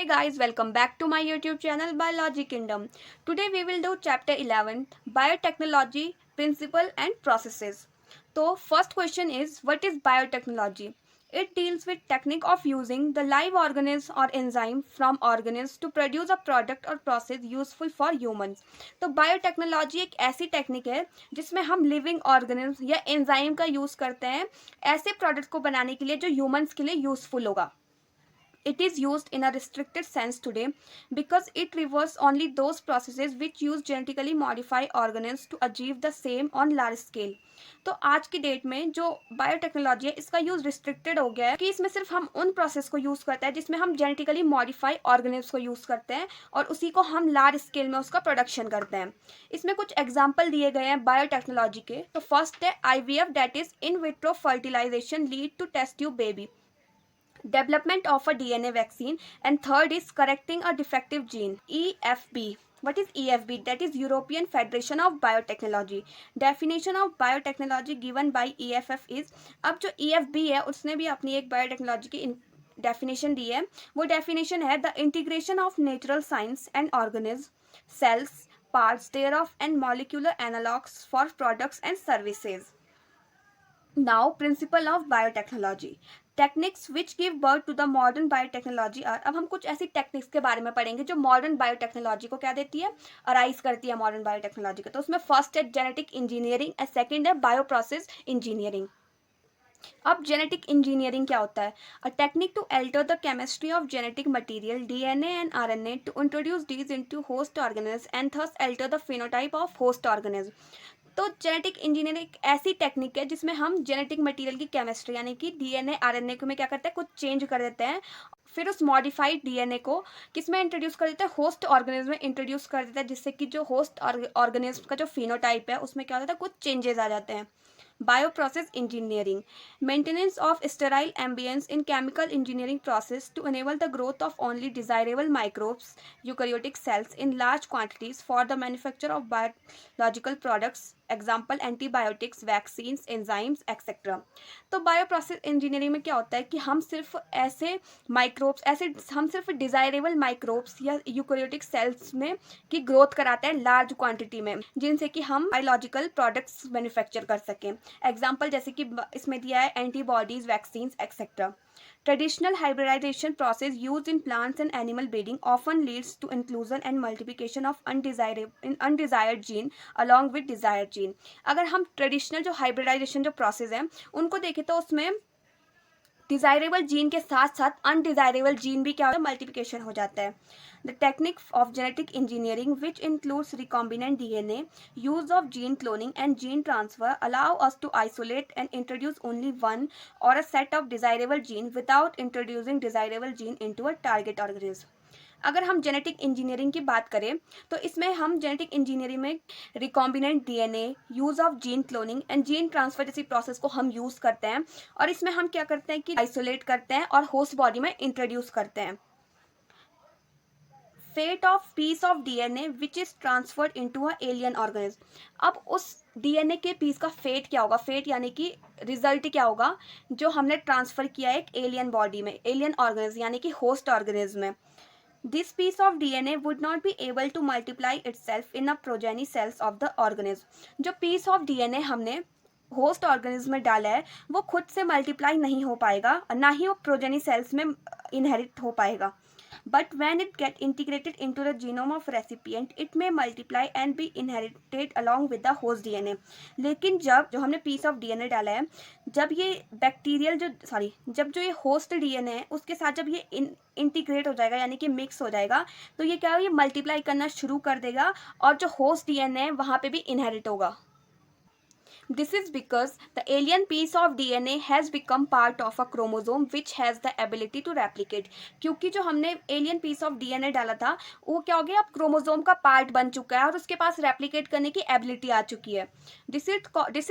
Hey guys, welcome back to my YouTube channel Biology Kingdom. Today we will do chapter 11 Biotechnology Principle and Processes. So first question is, what is biotechnology? It deals with technique of using the live organism or enzyme from organisms to produce a product or process useful for humans. तो biotechnology एक ऐसी technique है जिसमें हम living organism या enzyme का use करते हैं ऐसे प्रोडक्ट को बनाने के लिए जो ह्यूमंस के लिए यूज़फुल होगा. It is used in a restricted sense today because it refers only those processes which use genetically modified organisms to achieve the same on large scale. तो आज की डेट में जो बायोटेक्नोलॉजी है इसका यूज़ रिस्ट्रिक्टेड हो गया है कि इसमें सिर्फ हम उन प्रोसेस को यूज़ करते हैं जिसमें हम जेनेटिकली मॉडिफाई ऑर्गेनिम्स को यूज़ करते हैं और उसी को हम लार्ज स्केल में उसका प्रोडक्शन करते हैं. इसमें कुछ एग्जाम्पल दिए गए हैं बायोटेक्नोलॉजी के. तो फर्स्ट है IVF, that is in vitro fertilization lead to test tube baby. Development of a DNA vaccine, and third is correcting a defective gene. EFB. What is EFB? That is European Federation of Biotechnology. Definition of biotechnology given by EFF is, अब जो EFB है उसने भी अपनी एक biotechnology की definition दी है. वो डेफिनेशन है the integration of natural science and organism, cells, parts thereof and molecular analogs for products and services. Now, principle of biotechnology. Techniques which give birth to the modern biotechnology are. अब हम कुछ ऐसी techniques के बारे में पढ़ेंगे जो modern biotechnology को क्या देती है, अराइज करती है मॉडर्न बायोटेक्नोलॉजी का. तो उसमें फर्स्ट है जेनेटिक इंजीनियरिंग एंड सेकंड है बायोप्रोसेस इंजीनियरिंग. अब जेनेटिक इंजीनियरिंग क्या होता है? A technique to alter the chemistry of genetic material DNA and RNA to introduce these into host organism and thus alter the phenotype of host organism. तो genetic engineering एक ऐसी technique है जिसमें हम genetic material की chemistry यानी कि DNA RNA को में क्या करते हैं, कुछ चेंज कर देते हैं, फिर उस मॉडिफाइड DNA को किसमें इंट्रोड्यूस कर देते हैं, होस्ट ऑर्गेनिज्म में इंट्रोड्यूस कर देते हैं, जिससे कि जो होस्ट ऑर्गेनिज्म का जो फिनोटाइप है उसमें क्या होता है, कुछ चेंजेस आ जाते हैं. Bioprocess engineering. Maintenance of sterile ambience in chemical engineering process to enable the growth of only desirable microbes, eukaryotic cells in large quantities for the manufacture of biological products. Example antibiotics, vaccines, enzymes, etc. तो bioprocess engineering में क्या होता है कि हम सिर्फ ऐसे microbes हम सिर्फ डिजायरेबल माइक्रोब्स या यूकैरियोटिक सेल्स में की ग्रोथ कराते हैं लार्ज क्वांटिटी में, जिनसे कि हम बायोलॉजिकल प्रोडक्ट्स मैन्युफैक्चर कर सकें. एग्जाम्पल जैसे कि इसमें दिया है antibodies, vaccines, etcetera. Traditional hybridization process used in plants and animal breeding often leads to inclusion and multiplication of undesired gene along with desired gene. अगर हम ट्रेडिशनल जो हाइब्रिडाइजेशन जो प्रोसेस है उनको देखें तो उसमें डिजायरेबल जीन के साथ साथ अनडिजायरेबल जीन भी क्या होता है, मल्टीप्लिकेशन हो जाता है. The technique of genetic engineering which includes recombinant DNA, use of gene cloning and gene transfer allow us to isolate and introduce only one or a set of desirable gene without introducing desirable gene into a target organism. अगर हम genetic engineering की बात करें तो इसमें हम genetic engineering में recombinant DNA, use of gene cloning and gene transfer जैसी प्रोसेस को हम यूज़ करते हैं और इसमें हम क्या करते हैं कि आइसोलेट करते हैं और होस्ट बॉडी में इंट्रोड्यूस करते हैं. Fate of piece of DNA which is transferred into a alien organism. अब उस DNA के पीस का फेट क्या होगा, फेट यानी कि रिजल्ट क्या होगा जो हमने ट्रांसफर किया है एक एलियन बॉडी में, एलियन ऑर्गेनिज्म यानी कि होस्ट ऑर्गेनिज्म में. This piece of DNA would not be able to multiply itself in a progeny cells of the organism. जो piece of DNA हमने होस्ट ऑर्गेनिज्म में डाला है वो खुद से मल्टीप्लाई नहीं हो पाएगा, ना ही वो प्रोजेनी सेल्स में इनहेरिट हो पाएगा. But when it get integrated into the genome of recipient, it may multiply and be inherited along with the host DNA. लेकिन जब जो हमने piece of DNA डाला है, जब ये बैक्टीरियल जब जो ये होस्ट DNA है उसके साथ जब ये इंटीग्रेट हो जाएगा यानी कि मिक्स हो जाएगा तो ये क्या है, ये मल्टीप्लाई करना शुरू कर देगा और जो होस्ट DNA है वहाँ पे भी इनहेरिट होगा. This is because the alien piece of DNA has become part of a chromosome which has the ability to replicate. क्योंकि जो हमने alien piece of DNA डाला था वो क्या हो गया, अब क्रोमोसोम का पार्ट बन चुका है और उसके पास रेप्लिकेट करने की एबिलिटी आ चुकी है. This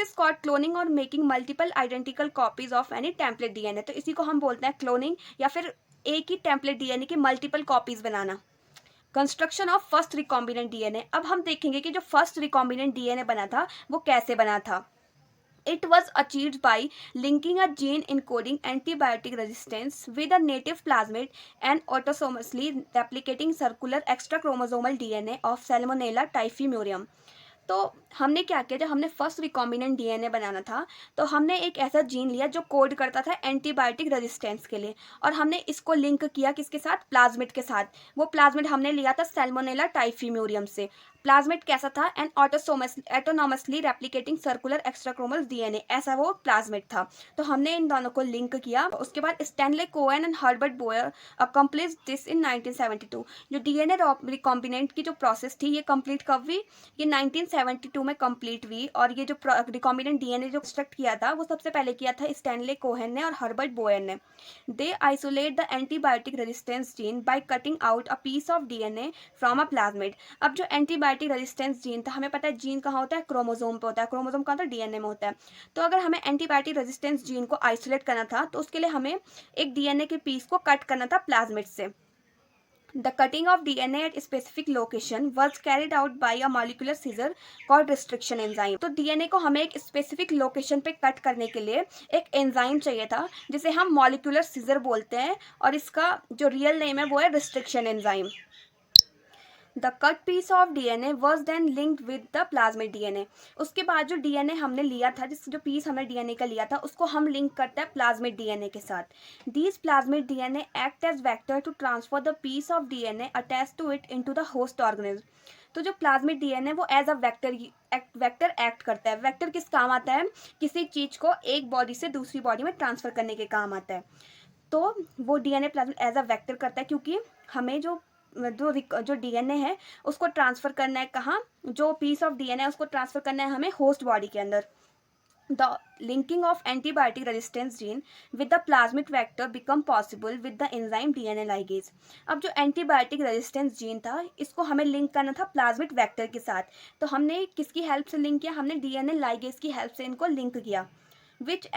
is called cloning और making multiple identical copies of any template DNA. तो इसी को हम बोलते हैं क्लोनिंग या फिर एक ही टेम्पलेट DNA की multiple copies banana. Construction of first recombinant DNA. अब हम देखेंगे कि जो फर्स्ट रिकॉम्बिनेंट DNA बना था वो कैसे बना था. It was achieved by linking a gene encoding antibiotic resistance with a native plasmid and autosomously replicating circular extrachromosomal DNA of Salmonella typhimurium. तो हमने क्या किया, जब हमने फर्स्ट रिकॉम्बिनेंट डीएनए बनाना था तो हमने एक ऐसा जीन लिया जो कोड करता था एंटीबायोटिक रेजिस्टेंस के लिए, और हमने इसको लिंक किया किसके साथ, प्लाज्मिड के साथ। वो प्लाज्मिड हमने लिया था सैल्मोनेला टाइफीम्यूरियम से। प्लाज्मिड कैसा था, an autonomously replicating circular extrachromosomal DNA, ऐसा वो प्लाज्मिड था। तो हमने इन दोनों को लिंक किया। उसके बाद Stanley Cohen and Herbert Boyer accomplished this in 1972। जो डीएनए रिकॉम्बिनेंट की जो प्रोसेस थी ये कंप्लीट कब हुई, ये 1972 में कंप्लीट हुई। और ये जो रिकॉम्बिनेंट डीएनए जो एक्सट्रैक्ट किया था वो सबसे पहले किया था स्टैनले कोहेन ने और हर्बर्ट बोयर ने। They isolate the antibiotic resistance gene by cutting out a piece of DNA from a plasmid. अब जो एंटीबायोटिक रेजिस्टेंस जीन था, हमें पता है जीन कहाँ होता है, क्रोमोसोम पे होता है। क्रोमोसोम कहाँ होता है, डीएनए में होता है। तो अगर हमें एंटीबायोटिक रेजिस्टेंस जीन को आइसोलेट करना था तो उसके लिए हमें एक डीएनए के पीस को कट करना था प्लाज्मिड से। The cutting of DNA at specific location was carried out by a molecular scissor called restriction enzyme। तो DNA को हमें एक स्पेसिफिक लोकेशन पे कट करने के लिए एक एंजाइम चाहिए था जिसे हम मॉलिक्यूलर सीजर बोलते हैं, और इसका जो रियल नेम है वो है restriction enzyme. The cut piece of DNA was then linked with the plasmid DNA. उसके बाद जो डीएनए हमने लिया था, जो पीस हमने डीएनए का लिया था, उसको हम लिंक करते हैं प्लाज्मिड डीएनए के साथ। These plasmid DNA act as vector to transfer the piece of DNA attach to it into the host organism. तो जो प्लाज्मिड डीएनए वो एज अ वेक्टर एक्ट करता है। वेक्टर किस काम आता है, किसी चीज को एक बॉडी से दूसरी बॉडी में ट्रांसफर करने के काम आता है। तो वो DNA plasmid as a vector करता है, क्योंकि हमें जो डीएनए है उसको ट्रांसफर करना है कहाँ, जो पीस ऑफ डीएनए उसको ट्रांसफर करना है हमें होस्ट बॉडी के अंदर। The linking of antibiotic resistance gene with the plasmid vector become possible with the enzyme DNA ligase. अब जो एंटीबायोटिक रेजिस्टेंस जीन था इसको हमें लिंक करना था प्लाज्मिड वेक्टर के साथ। तो हमने किसकी हेल्प से लिंक किया, हमने डीएनए लाइगेज की हेल्प से इनको लिंक किया। विच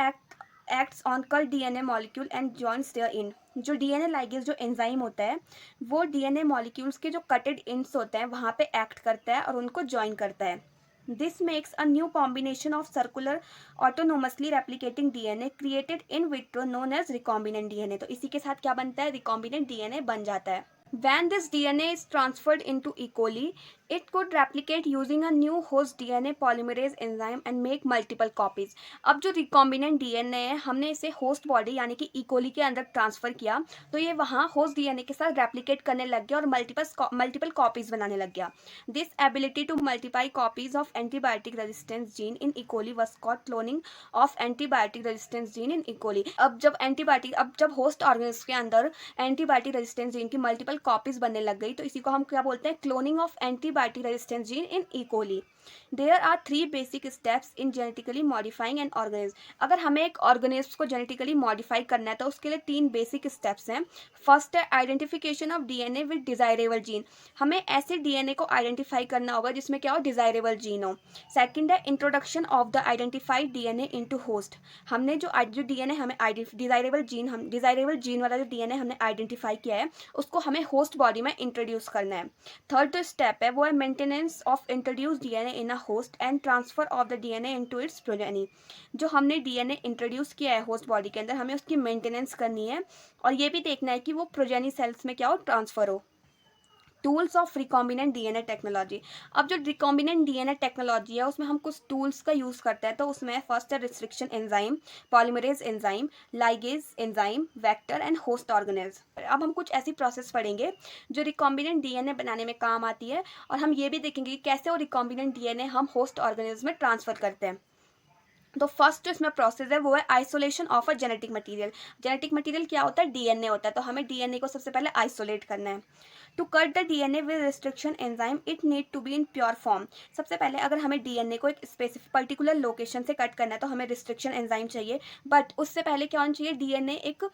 acts on cut DNA molecule and joins their in। जो डीएनए लाइगेज जो एंजाइम होता है वो डीएनए मॉलिक्यूल्स के जो कटेड इंड्स होते हैं वहाँ पे एक्ट करता है और उनको ज्वाइन करता है। This makes a new combination of circular autonomously replicating DNA created in vitro known as recombinant DNA. तो इसी के साथ क्या बनता है, रिकॉम्बिनेंट डीएनए बन जाता है। When this DNA is transferred into E. coli, it could replicate using a new host DNA polymerase enzyme and make multiple copies। अब जो रिकॉम्बिनेंट डीएनए है हमने इसे होस्ट बॉडी यानी कि ई कोली के अंदर ट्रांसफर किया, तो ये वहाँ होस्ट डीएनए के साथ रेप्लिकेट करने लग गया और मल्टीपल कॉपीज बनाने लग गया। This ability to multiply copies of antibiotic resistance gene in E coli was called cloning of antibiotic resistance gene in E coli. अब जब होस्ट ऑर्गेनिज्म के अंदर एंटीबायोटिक रेजिस्टेंस जीन की मल्टीपल कॉपीज बनने लग गई तो इसी को हम क्या बोलते हैं, cloning of antibiotic resistance gene in E coli. There are 3 basic steps in genetically modifying an organism. अगर हमें एक ऑर्गेनिज्म को जेनेटिकली मॉडिफाई करना है तो उसके लिए 3 बेसिक स्टेप्स हैं। फर्स्ट है identification of DNA with desirable gene. हमें ऐसे डीएनए को आइडेंटिफाई करना होगा जिसमें क्या हो, डिजायरेबल जीन हो। सेकंड है introduction of the identified DNA into host. हमने जो डीएनए हमें डिजायरेबल जीन वाला जो डीएनए हमने आइडेंटिफाई किया है उसको हमें होस्ट बॉडी में इंट्रोड्यूस करना है। थर्ड जो स्टेप है वो है maintenance of introduce DNA in a host and transfer of the DNA into its progeny. जो हमने डीएनए इंट्रोड्यूस किया है होस्ट बॉडी के अंदर हमें उसकी मेंटेनेंस करनी है और ये भी देखना है कि वो प्रोजेनी सेल्स में क्या हो, ट्रांसफर हो। Tools of recombinant DNA technology. अब जो रिकॉम्बिनेंट डीएनए टेक्नोलॉजी है उसमें हम कुछ टूल्स का यूज़ करते हैं। तो उसमें फर्स्ट है restriction enzyme, polymerase enzyme, ligase enzyme, vector and host organism. अब हम कुछ ऐसी प्रोसेस पढ़ेंगे जो रिकॉम्बिनेंट डीएनए बनाने में काम आती है, और हम ये भी देखेंगे कि कैसे वो रिकॉम्बिनेंट डीएनए हम होस्ट ऑर्गेनिज्म में ट्रांसफर करते हैं। तो फर्स्ट जो इसमें प्रोसेस है वो है isolation of a genetic material. Genetic material क्या होता है, डीएनए होता है। तो हमें डीएनए को सबसे पहले आइसोलेट करना है। To cut the DNA with restriction enzyme it need to be in pure form. सबसे पहले अगर हमें डीएनए को एक स्पेसिफिक पर्टिकुलर लोकेशन से कट करना है तो हमें रिस्ट्रिक्शन एंजाइम चाहिए, बट उससे पहले क्या होना चाहिए, डीएनए एक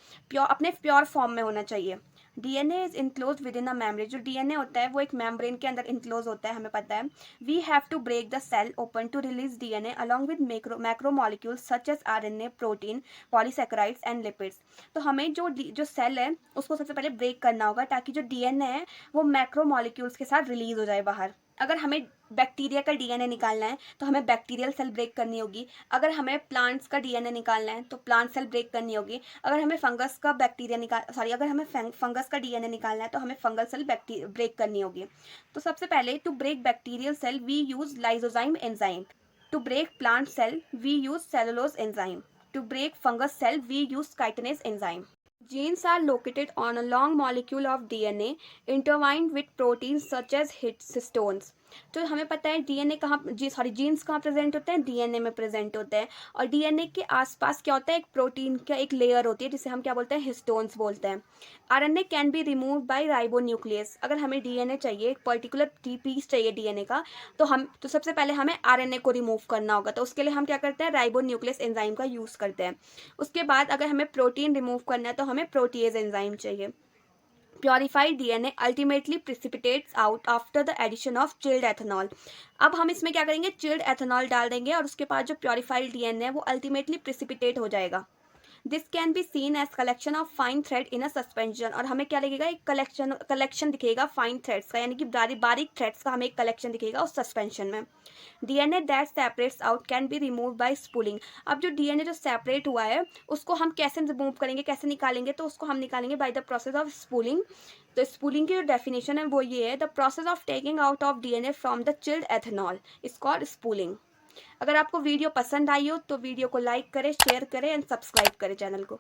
अपने प्योर फॉर्म में होना चाहिए। DNA is enclose with in a membrane. जो डीएनए होता है वो एक मेम्ब्रेन के अंदर इनक्लोज होता है, हमें पता है। We have to break the cell open to release DNA along with macromolecules such as RNA, protein, polysaccharides and lipids. तो हमें जो सेल है उसको सबसे पहले ब्रेक करना होगा ताकि जो डीएनए है वो मैक्रोमोलिक्यूल्स के साथ रिलीज हो जाए बाहर। अगर हमें बैक्टीरिया का डीएनए निकालना है तो हमें बैक्टीरियल सेल ब्रेक करनी होगी। अगर हमें प्लांट्स का डीएनए निकालना है तो प्लांट सेल ब्रेक करनी होगी। अगर हमें फंगस का अगर हमें फंगस का डीएनए निकालना है तो हमें फंगल सेल ब्रेक करनी होगी। तो सबसे पहले to break bacterial cell we use lysozyme enzyme. To break plant cell we use cellulose enzyme. To break fungus cell we use chitinase enzyme. Genes are located on a long molecule of DNA intertwined with proteins such as histones. तो हमें पता है DNA jeans कहाँ present होते हैं, DNA में present होते हैं। और डीएनए के आसपास क्या होता है, एक प्रोटीन का एक लेयर होती है जिसे हम क्या बोलते हैं, हिस्टोन्स बोलते हैं। RNA can be remove by ribonuclease. अगर हमें डीएनए चाहिए, एक पर्टिकुलर पीस चाहिए डीएनए का, तो सबसे पहले हमें आरएनए को रिमूव करना होगा। तो उसके लिए हम क्या करते हैं, राइबोन्यूक्लियस एंजाइम का यूज़ करते हैं। उसके बाद अगर हमें प्रोटीन रिमूव करना है तो हमें प्रोटीएज एंजाइम चाहिए। Purified DNA ultimately precipitates out after the addition of chilled ethanol. अब हम इसमें क्या करेंगे, चिल्ड एथेनॉल डाल देंगे और उसके बाद जो प्योरीफाइड डीएनए है वो अल्टीमेटली प्रिसिपिटेट हो जाएगा। This can be seen as collection of fine thread in a suspension. और हमें क्या लगेगा, एक कलेक्शन दिखेगा फाइन थ्रेड्स का, यानी कि बारीक थ्रेड्स का हमें एक कलेक्शन दिखेगा उस सस्पेंशन में। DNA that separates out can be remove by spooling. अब जो डीएनए जो सेपरेट हुआ है उसको हम कैसे रिमूव करेंगे, कैसे निकालेंगे, तो उसको हम निकालेंगे by the process of spooling. तो स्पूलिंग की जो डेफिनेशन है वो ये है, the process of taking out of DNA from the chilled ethanol is called spooling. अगर आपको वीडियो पसंद आई हो तो वीडियो को लाइक करें, शेयर करें एंड सब्सक्राइब करें चैनल को।